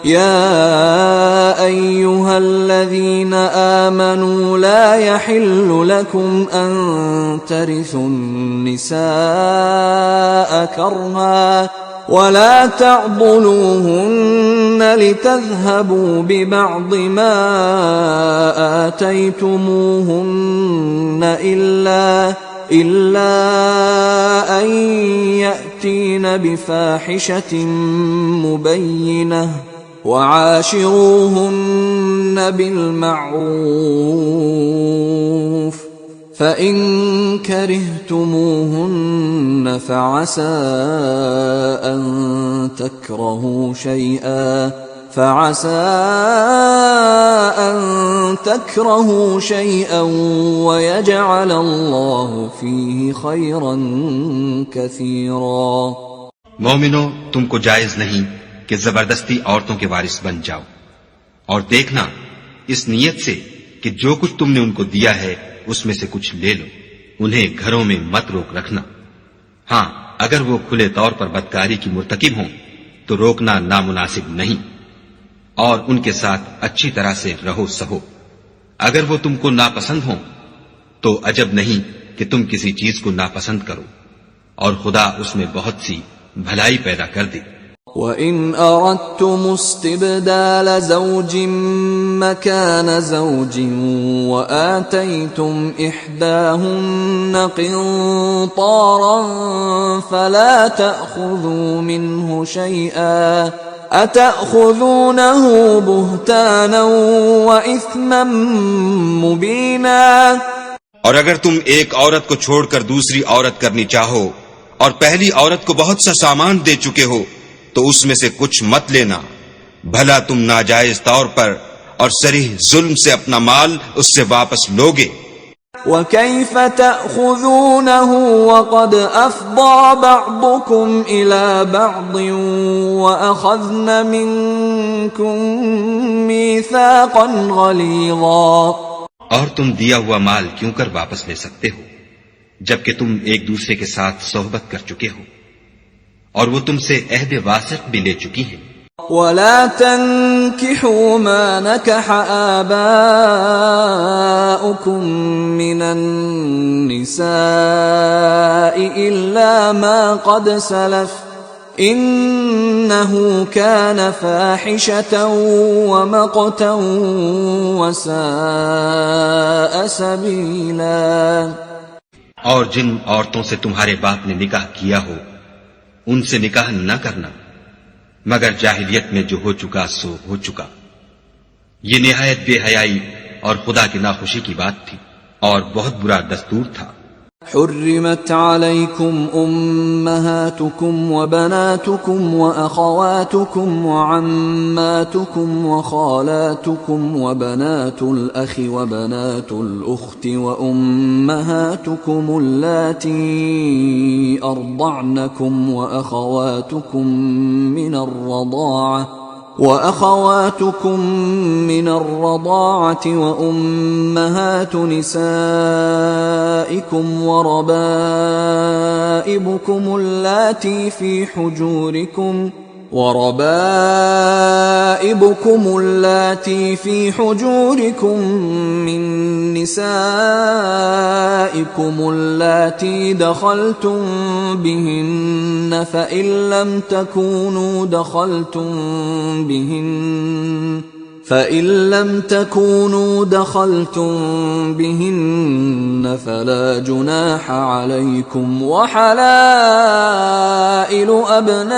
يا أيها الذين آمنوا لا يحل لكم أن ترثوا النساء كرها ولا تعضلوهن لتذهبوا ببعض ما آتيتموهن إلا أن يأتين بفاحشة مبينة وعاشروهن بالمعروف فإن كرهتموهن فعسى أن تكرهوا شيئا ويجعل الله فيه خيرا كثيرا. مومنو، تم کو جائز نہیں کہ زبردستی عورتوں کے وارث بن جاؤ، اور دیکھنا اس نیت سے کہ جو کچھ تم نے ان کو دیا ہے اس میں سے کچھ لے لو، انہیں گھروں میں مت روک رکھنا. ہاں، اگر وہ کھلے طور پر بدکاری کی مرتکب ہوں تو روکنا نامناسب نہیں، اور ان کے ساتھ اچھی طرح سے رہو سہو. اگر وہ تم کو ناپسند ہوں تو عجب نہیں کہ تم کسی چیز کو ناپسند کرو، اور خدا اس میں بہت سی بھلائی پیدا کر دے. وَإِنْ أَرَدْتُمُ اسْتِبْدَالَ زَوْجٍ مَّكَانَ زَوْجٍ وَآتَيْتُمْ إِحْدَاهُنَّ قِنطَارًا فَلَا تَأْخُذُوا مِنْهُ شَيْئًا أَتَأْخُذُونَهُ بُهْتَانًا وَإِثْمًا مُّبِينًا. اور اگر تم ایک عورت کو چھوڑ کر دوسری عورت کرنی چاہو اور پہلی عورت کو بہت سا سامان دے چکے ہو تو اس میں سے کچھ مت لینا، بھلا تم ناجائز طور پر اور صریح ظلم سے اپنا مال اس سے واپس لوگے. وَكَيْفَ تَأْخُذُونَهُ وَقَدْ أَفْضَى بَعْضُكُمْ إِلَى بَعْضٍ وَأَخَذْنَ مِنكُم مِّيثَاقًا غَلِيظًا. اور تم دیا ہوا مال کیوں کر واپس لے سکتے ہو جبکہ تم ایک دوسرے کے ساتھ صحبت کر چکے ہو اور وہ تم سے عہد واثق بھی لے چکی ہیں. وَلَا تَنكِحُوا مَا نَكَحَ آبَاؤُكُم مِّنَ النِّسَاءِ إِلَّا مَا قَدْ سَلَفَ إِنَّهُ كَانَ فَاحِشَةً وَمَقْتًا وَسَاءَ سَبِيلًا. اور جن عورتوں سے تمہارے باپ نے نکاح کیا ہو ان سے نکاح نہ کرنا مگر جاہلیت میں جو ہو چکا سو ہو چکا. یہ نہایت بے حیائی اور خدا کی ناخوشی کی بات تھی اور بہت برا دستور تھا. حرمت عليكم أمهاتكم وبناتكم وأخواتكم وعماتكم وخالاتكم وبنات الأخ وبنات الأخت وأمهاتكم اللاتي أرضعنكم وأخواتكم من الرضاعة وأمهات نسائكم وربائبكم اللاتي في حجوركم من نسائكم اللاتي دخلتم بهن فإن لم تكونوا دخلتم بهن فلا جناح عليكم وحلائل أبنائكم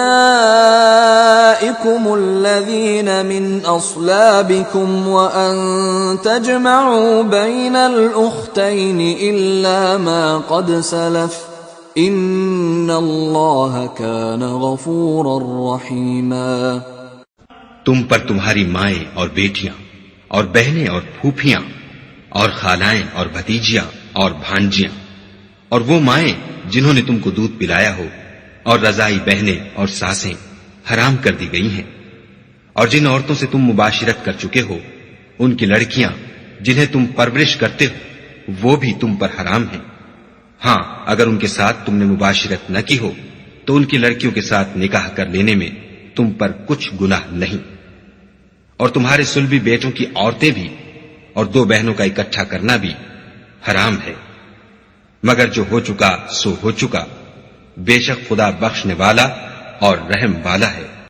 الذين من أصلابكم وأن تجمعوا بين الأختين إلا ما قد سلف إن الله كان غفورا رحيما. تم پر تمہاری مائیں اور بیٹیاں اور بہنیں اور پھوپھیاں اور خالائیں اور بھتیجیاں اور بھانجیاں اور وہ مائیں جنہوں نے تم کو دودھ پلایا ہو اور رضائی بہنیں اور ساسیں حرام کر دی گئی ہیں. اور جن عورتوں سے تم مباشرت کر چکے ہو ان کی لڑکیاں جنہیں تم پرورش کرتے ہو وہ بھی تم پر حرام ہیں. ہاں، اگر ان کے ساتھ تم نے مباشرت نہ کی ہو تو ان کی لڑکیوں کے ساتھ نکاح کر لینے میں تم پر کچھ گناہ نہیں. اور تمہارے سلبی بیٹوں کی عورتیں بھی اور 2 بہنوں کا اکٹھا کرنا بھی حرام ہے، مگر جو ہو چکا سو ہو چکا، بے شک خدا بخشنے والا اور رحم والا ہے۔